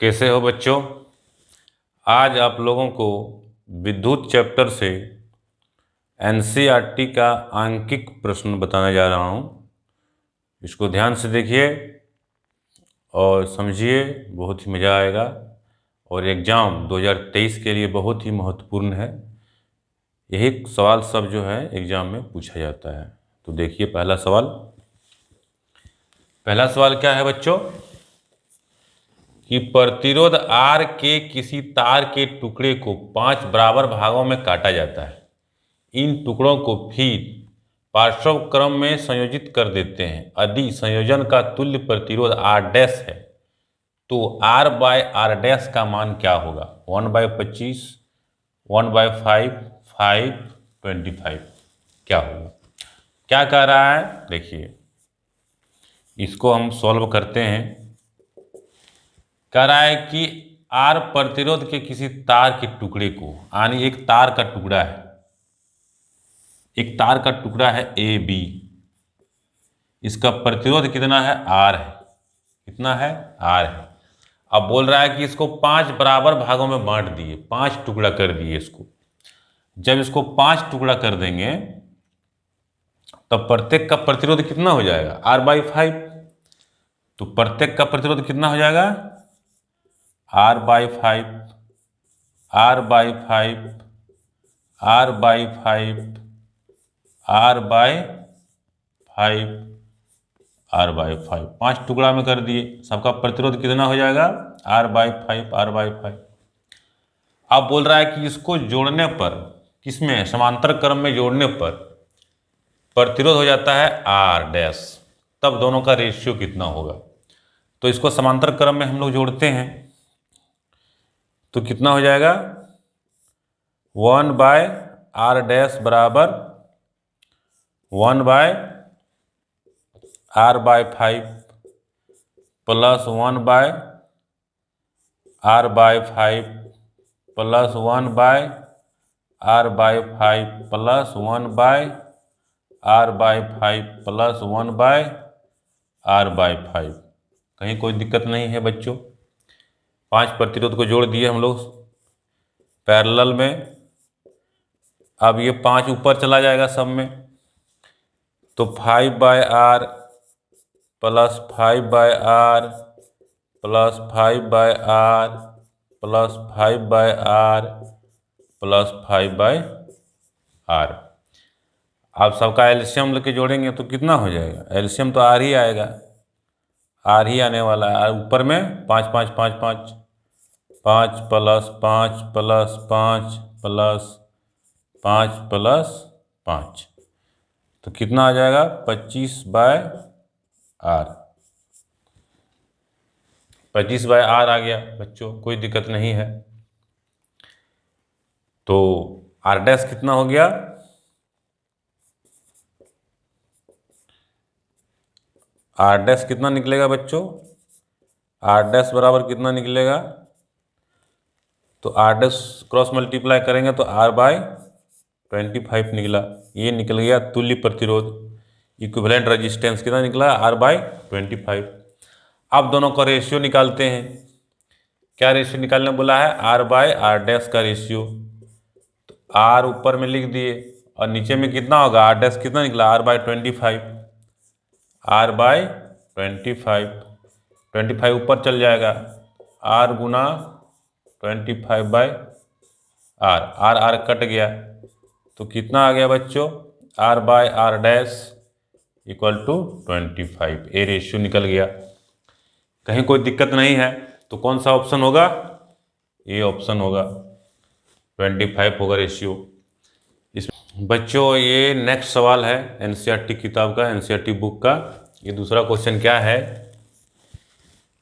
कैसे हो बच्चों। आज आप लोगों को विद्युत चैप्टर से एनसीईआरटी का आंकिक प्रश्न बताने जा रहा हूँ। इसको ध्यान से देखिए और समझिए, बहुत ही मज़ा आएगा और एग्ज़ाम 2023 के लिए बहुत ही महत्वपूर्ण है। यही सवाल सब जो है एग्ज़ाम में पूछा जाता है। तो देखिए पहला सवाल क्या है बच्चों कि प्रतिरोध R के किसी तार के टुकड़े को 5 बराबर भागों में काटा जाता है। इन टुकड़ों को फिर पार्श्व क्रम में संयोजित कर देते हैं। यदि संयोजन का तुल्य प्रतिरोध R डैश है तो R बाय R डैश का मान क्या होगा? 1/25, 1/5, 5, 25 क्या होगा? क्या कह रहा है देखिए, इसको हम सॉल्व करते हैं। कह रहा है कि R प्रतिरोध के किसी तार के टुकड़े को, यानी एक तार का टुकड़ा है, एक तार का टुकड़ा है AB, इसका प्रतिरोध कितना है? R है। कितना है? R है। अब बोल रहा है कि इसको 5 बराबर भागों में बांट दिए, 5 टुकड़ा कर दिए इसको। जब इसको 5 टुकड़ा कर देंगे तब प्रत्येक का प्रतिरोध कितना हो जाएगा? R/5। तो प्रत्येक का प्रतिरोध कितना हो जाएगा? R/5, R/5, R/5, R/5, R/5, 5 टुकड़ा में कर दिए। सबका प्रतिरोध कितना हो जाएगा? R/5, R/5। अब बोल रहा है कि इसको जोड़ने पर, किसमें? समांतर क्रम में जोड़ने पर प्रतिरोध हो जाता है R डैश। तब दोनों का रेशियो कितना होगा? तो इसको समांतर क्रम में हम लोग जोड़ते हैं तो कितना हो जाएगा? 1/R डैश बराबर 1/R/5 plus 1/R/5 plus 1/R/5 plus 1/R/5 plus 1/R/5। कहीं कोई दिक्कत नहीं है बच्चों। 5 प्रतिरोध को जोड़ दिए हम लोग पैरेलल में। अब ये 5 ऊपर चला जाएगा सब में, तो 5/R plus 5/R plus 5/R plus 5/R plus 5/R। आप सबका एलसीएम लेके जोड़ेंगे तो कितना हो जाएगा? एलसीएम तो R ही आएगा, R ही आने वाला है। ऊपर में 5 5 5 5 5 प्लस 5 प्लस 5 प्लस 5 प्लस 5, तो कितना आ जाएगा? 25/R। 25/R आ गया बच्चों, कोई दिक्कत नहीं है। तो R डैश कितना हो गया? R डैश कितना निकलेगा बच्चों? R डैश बराबर कितना निकलेगा? तो R डैश क्रॉस मल्टीप्लाई करेंगे तो R/25 निकला। ये निकल गया तुल्य प्रतिरोध, इक्विवेलेंट रेजिस्टेंस कितना निकला? R/25। अब दोनों का रेशियो निकालते हैं। क्या रेशियो निकालने बोला है? R/R डैश का रेशियो। तो R ऊपर में लिख दिए और नीचे में कितना होगा? R डैश कितना निकला? R/25, R/25, 25 ऊपर चल जाएगा, R गुना 25/R, R कट गया तो कितना आ गया बच्चों? R/R dash equal to 25। A ratio निकल गया। कहीं कोई दिक्कत नहीं है तो कौन सा ऑप्शन होगा? ये ऑप्शन होगा, 25 होगा रेशियो। इस बच्चों ये नेक्स्ट सवाल है एनसीईआरटी किताब का, एनसीईआरटी बुक का। ये दूसरा क्वेश्चन क्या है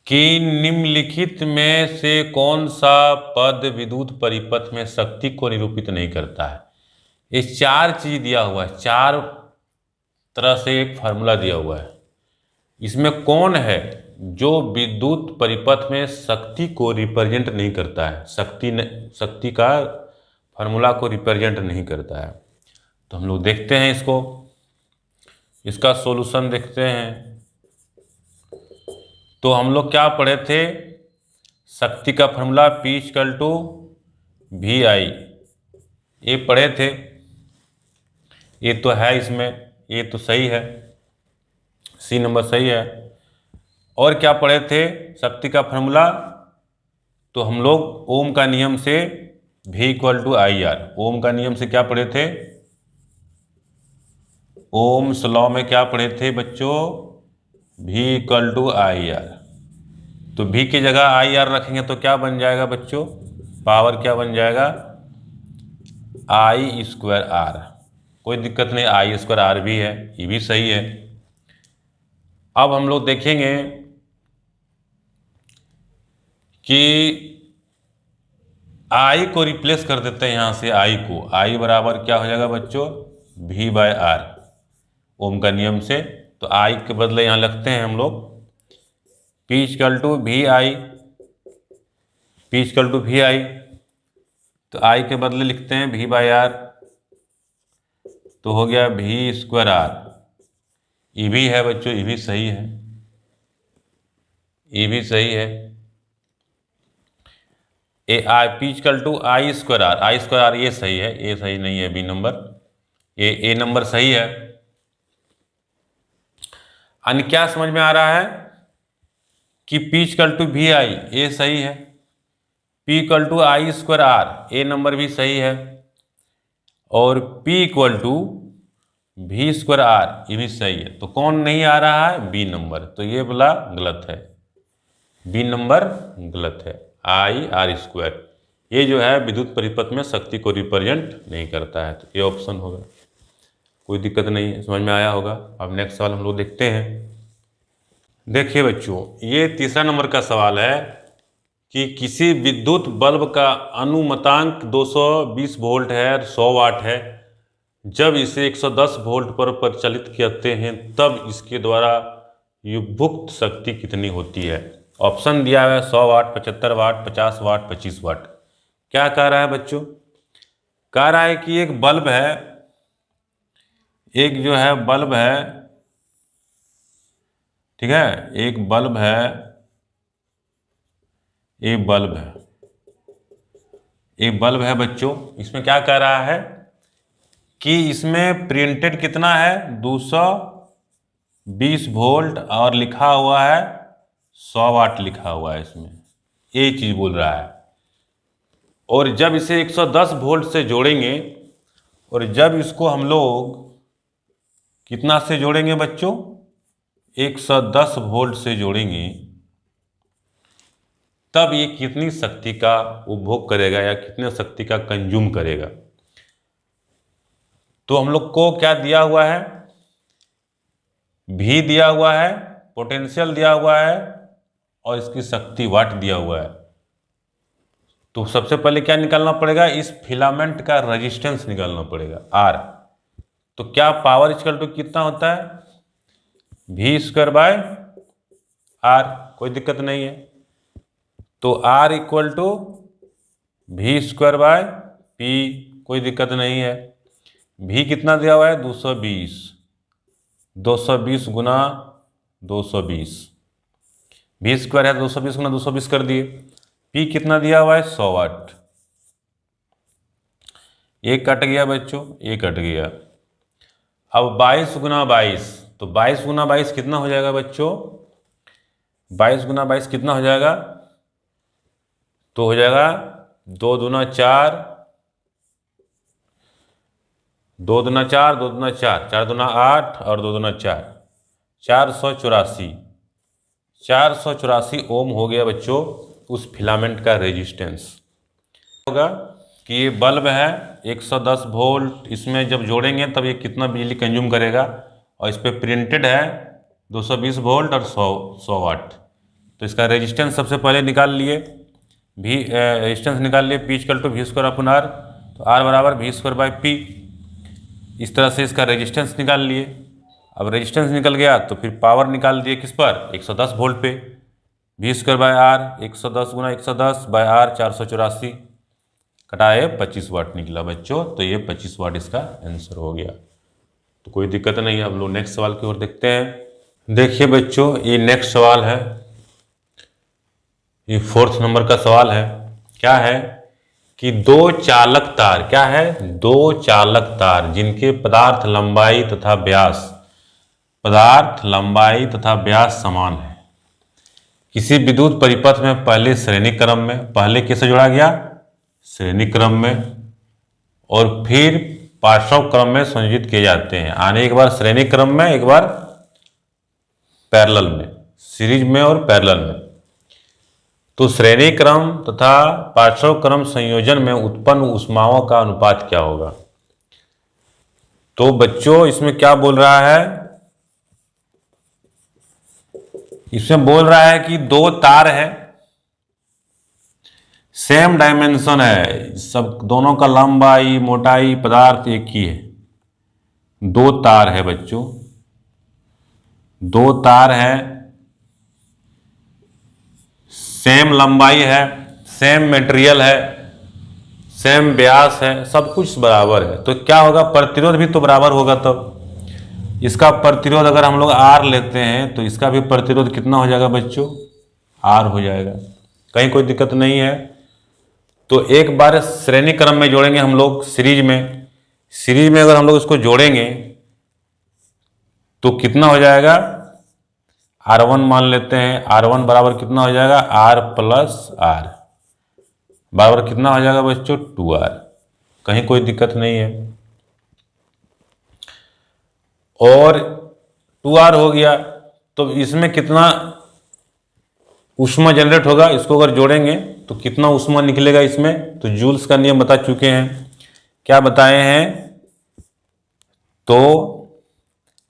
कि निम्नलिखित में से कौन सा पद विद्युत परिपथ में शक्ति को निरूपित नहीं करता है? ये 4 चीज दिया हुआ है, 4 तरह से एक फार्मूला दिया हुआ है। इसमें कौन है जो विद्युत परिपथ में शक्ति को रिप्रेजेंट नहीं करता है? शक्ति का फार्मूला को रिप्रेजेंट नहीं करता है। तो हम लोग देखते हैं इसको, इसका सॉल्यूशन देखते हैं। तो हम लोग क्या पढ़े थे? शक्ति का formula P equal to VI, ये पढ़े थे, ये तो है इसमें, ये तो सही है, सी नंबर सही है। और क्या पढ़े थे शक्ति का फॉर्मूला, तो हम लोग ओम का नियम से V इक्वल टू IR, ओम का नियम से क्या पढ़े थे, ओम्स लॉ में क्या पढ़े थे बच्चों, V इक्वल टू IR। तो V की जगह IR रखेंगे तो क्या बन जाएगा बच्चों, पावर क्या बन जाएगा, I स्क्वायर R। कोई दिक्कत नहीं, I स्क्वायर R भी है, ये भी सही है। अब हम लोग देखेंगे कि I को रिप्लेस कर देते हैं यहाँ से, I को, I बराबर क्या हो जाएगा बच्चों, V बाय R, ओम का नियम से। तो I के बदले यहाँ लगते हैं हम लोग P equal to VI, P equal to VI, तो I के बदले लिखते हैं V बाय R, तो हो गया V स्क्वायर R। ये भी है बच्चों, ये भी सही है, ये भी सही है। P equal to I square R, I square R ये सही है, ये सही नहीं है, B नंबर, ये A नंबर सही है। अन्य क्या समझ में आ रहा है कि P इक्वल टू VI, ये सही है, P equal to I square R, A number भी सही है, और P equal to V square R, ये भी सही है। तो कौन नहीं आ रहा है, B नंबर, तो ये बोला गलत है, B नंबर गलत है, IR स्क्वायर, ये जो है विद्युत परिपथ में शक्ति को रिप्रेजेंट नहीं करता है, तो ये ऑप्शन होगा। कोई दिक्कत नहीं है, समझ में आया होगा। अब नेक्स्ट सवाल हम लोग देखते हैं। देखिए बच्चों, ये तीसरा नंबर का सवाल है कि किसी विद्युत बल्ब का अनुमतांक 220 वोल्ट है, 100 वाट है, जब इसे 110 वोल्ट पर परिचालित करते हैं तब इसके द्वारा युग्भुक्त शक्ति कितनी होती है। ऑप्शन दिया हुआ है 100 वाट, 75 वाट, 50 वाट, 25 वाट। क्या कह रहा है बच्चों, कह रहा है कि एक बल्ब है, एक जो है बल्ब है, ठीक है, एक बल्ब है, एक बल्ब है, एक बल्ब है बच्चों, इसमें क्या कह रहा है कि इसमें प्रिंटेड कितना है, 220 वोल्ट, और लिखा हुआ है 100 वाट लिखा हुआ है इसमें, ये चीज बोल रहा है। और जब इसे 110 वोल्ट से जोड़ेंगे, और जब इसको हम लोग कितना से जोड़ेंगे बच्चों, 110 वोल्ट से जोड़ेंगे, तब ये कितनी शक्ति का उपभोग करेगा या कितने शक्ति का कंज्यूम करेगा। तो हम लोग को क्या दिया हुआ है, भी दिया हुआ है, पोटेंशियल दिया हुआ है, और इसकी शक्ति वाट दिया हुआ है। तो सबसे पहले क्या निकालना पड़ेगा, इस फिलामेंट का रेजिस्टेंस निकालना पड़ेगा, R। तो क्या पावर इक्वल टू कितना होता है, V स्क्वायर बाय R, कोई दिक्कत नहीं है। तो R equal to V square by P, कोई दिक्कत नहीं है। V कितना दिया हुआ है, 220, 220 गुना 220, V स्क्वायर है 220 गुना 220 कर दिए। P कितना दिया हुआ है, 100 वाट, ये कट गया बच्चों, ये कट गया। अब 22 गुना 22, तो 22 गुना 22 कितना हो जाएगा बच्चों, 22 गुना 22 कितना हो जाएगा, तो हो जाएगा 2 दूना 4, 2 दूना 4, 2 दूना 4, 4 दूना 8 और 2 दूना 4, 484, 484 ओम हो गया बच्चों उस फिलामेंट का रेजिस्टेंस। होगा कि ये बल्ब है 110 वोल्ट, इसमें जब जोड़ेंगे तब ये कितना बिजली कंज्यूम करेगा, और इस पर प्रिंटेड है 220 वोल्ट और 100 वाट। तो इसका रेजिस्टेंस सबसे पहले निकाल लिए, भी रेजिस्टेंस निकाल लिए, P equal to V square अपन R, तो R बराबर V स्क्वायर बाई P। इस तरह से इसका रेजिस्टेंस निकाल लिए। अब रेजिस्टेंस निकल गया तो फिर पावर निकाल दिए किस पर, 110 वोल्ट पे, V स्क्वायर बाय R, 110 गुना 110 बाय R, 484 कटाए 25 वाट निकला बच्चों। तो ये 25 वाट इसका आंसर हो गया। तो कोई दिक्कत नहीं है। अब लोग नेक्स्ट सवाल की ओर देखते हैं। देखिए बच्चों, ये नेक्स्ट सवाल है, ये 4th नंबर का सवाल है। क्या है कि दो चालक तार, क्या है, दो चालक तार जिनके पदार्थ लंबाई तथा व्यास समान है, किसी विद्युत परिपथ में पहले श्रेणी क्रम में, पहले किसे जोड़ा गया, श्रेणी क्रम में, और फिर पार्श्व क्रम में संयोजित किए जाते हैं। आने एक बार श्रेणी क्रम में, एक बार पैरेलल में, सीरीज में और पैरेलल में। तो श्रेणी क्रम तथा पार्श्व क्रम संयोजन में उत्पन्न ऊष्माओं का अनुपात क्या होगा। तो बच्चों इसमें क्या बोल रहा है, इसमें बोल रहा है कि दो तार है, सेम डायमेंशन है, सब दोनों का लंबाई मोटाई पदार्थ एक ही है। दो तार है बच्चों, दो तार है, सेम लंबाई है, सेम मटेरियल है, सेम व्यास है, सब कुछ बराबर है। तो क्या होगा, प्रतिरोध भी तो बराबर होगा। तब इसका प्रतिरोध अगर हम लोग R लेते हैं तो इसका भी प्रतिरोध कितना हो जाएगा बच्चों, R हो जाएगा। कहीं कोई दिक्कत नहीं है। तो एक बार श्रेणी क्रम में जोड़ेंगे हम लोग, सीरीज में अगर हम लोग इसको जोड़ेंगे तो कितना हो जाएगा, R1 मान लेते हैं। R1 बराबर कितना हो जाएगा, R प्लस R बराबर कितना हो जाएगा बच्चों, 2R। कहीं कोई दिक्कत नहीं है। और 2R हो गया तो इसमें कितना ऊष्मा जनरेट होगा, इसको अगर जोड़ेंगे तो कितना ऊष्मा निकलेगा इसमें। तो जूल्स का नियम बता चुके हैं, क्या बताए हैं, तो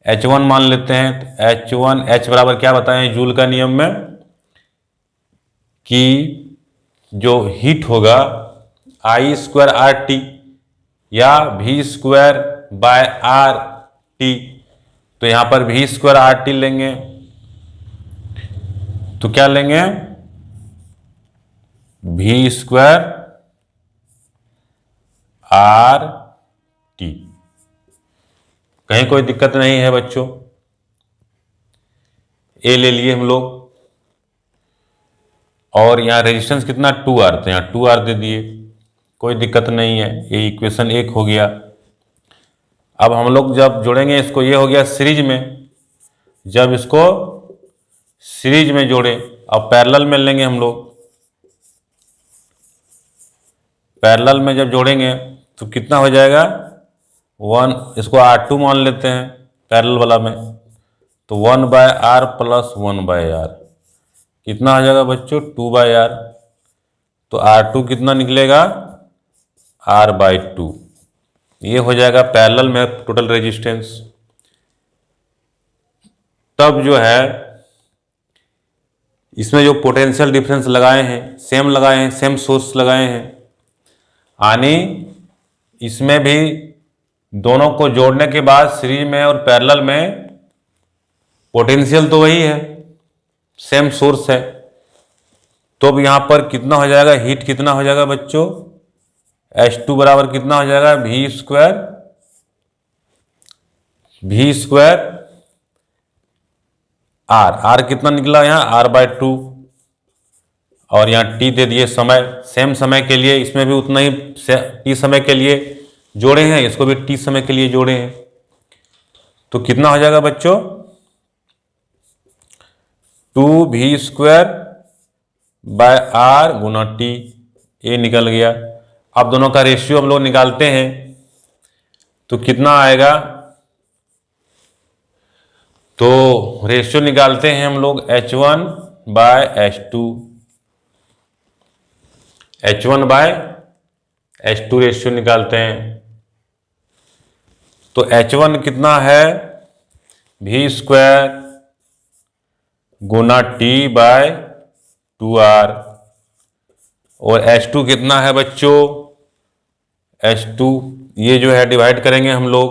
H1 मान लेते हैं। तो H बराबर क्या बताए हैं जूल का नियम में, कि जो हीट होगा I² RT या V² बाय RT। तो यहां पर V² RT लेंगे तो क्या लेंगे, V² RT। कहीं कोई दिक्कत नहीं है बच्चों। ए ले लिए हम लोग, और यहां रेजिस्टेंस कितना 2R, तो यहां 2R दे दिए, कोई दिक्कत नहीं है। ये इक्वेशन 1 हो गया। अब हम लोग जब जोड़ेंगे इसको, ये हो गया सीरीज में, जब इसको सीरीज में जोड़े, अब पैरेलल में लेंगे हम लोग। पैरेलल में जब जोड़ेंगे तो कितना हो जाएगा, 1, इसको R2 मान लेते हैं पैरेलल वाला में, तो 1/R प्लस 1/R कितना हो जाएगा बच्चों, 2/R। तो R2 कितना निकलेगा, R/2। ये हो जाएगा पैरेलल में टोटल रेजिस्टेंस। तब जो है इसमें जो पोटेंशियल डिफरेंस लगाए हैं, सेम लगाए हैं, सेम सोर्स लगाए हैं, यानी इसमें भी दोनों को जोड़ने के बाद सीरीज में और पैरेलल में पोटेंशियल तो वही है, सेम सोर्स है। तो अब यहां पर कितना हो जाएगा, हीट कितना हो जाएगा बच्चों, H2 बराबर कितना हो जाएगा, V² R कितना निकला यहाँ, R/2, और यहाँ T दे दिए समय, सेम समय के लिए इसमें भी उतना ही T समय के लिए जोड़े हैं, इसको भी T समय के लिए जोड़े हैं। तो कितना हो जाएगा बच्चों, 2V² बाय R गुना T, ये निकल गया। अब दोनों का रेशियो हम लोग निकालते हैं तो कितना आएगा, तो रेशियो निकालते हैं हम लोग H1 bye H2, H1 bye H2 ratio निकालते हैं। तो H1 कितना है, V² गुना T बाय 2R, और H2 कितना है बच्चों, H2 ये जो है डिवाइड करेंगे हम लोग,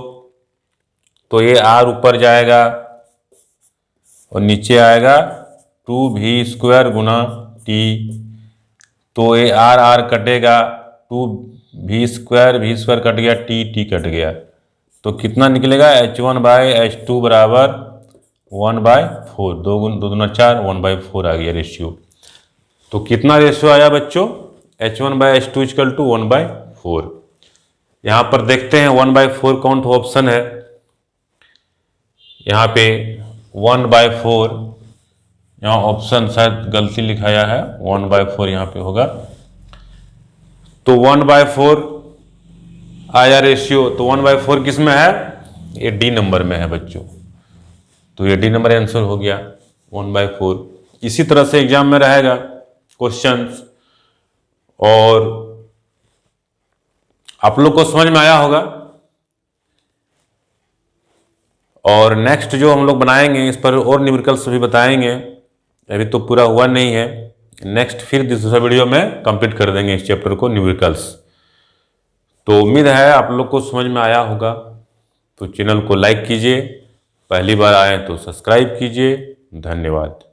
तो ये R ऊपर जाएगा और नीचे आएगा 2V² गुना T। तो ये R कटेगा, 2V² कट गया, T कट गया, तो कितना निकलेगा, H1 बाय H2 बराबर 1/4, 2 दूना 4, 1/4 आ गया रेशियो। तो कितना रेशियो आया बच्चों, H1/H2 इक्वल टू 1/4। यहाँ पर देखते हैं 1/4 कौन सा ऑप्शन है। यहाँ पे 1/4, यहाँ ऑप्शन शायद गलती लिखाया है, 1/4 यहाँ पे होगा। तो 1/4 आया रेशियो, तो 1/4 किस में है, ये डी नंबर में है बच्चों। तो ये डी नंबर आंसर हो गया 1/4। इसी तरह से एग्जाम में रहेगा क्वेश्चंस, और आप लोग को समझ में आया होगा। और नेक्स्ट जो हम लोग बनाएंगे, इस पर और न्यूमेरिकल्स भी बताएंगे, अभी तो पूरा हुआ नहीं है। नेक्स्ट फिर दूसरा वीडियो में कंप्लीट कर देंगे इस चैप्टर को, न्यूमेरिकल्स। तो उम्मीद है आप लोग को समझ में आया होगा। तो चैनल को लाइक कीजिए, पहली बार आए तो सब्सक्राइब कीजिए। धन्यवाद।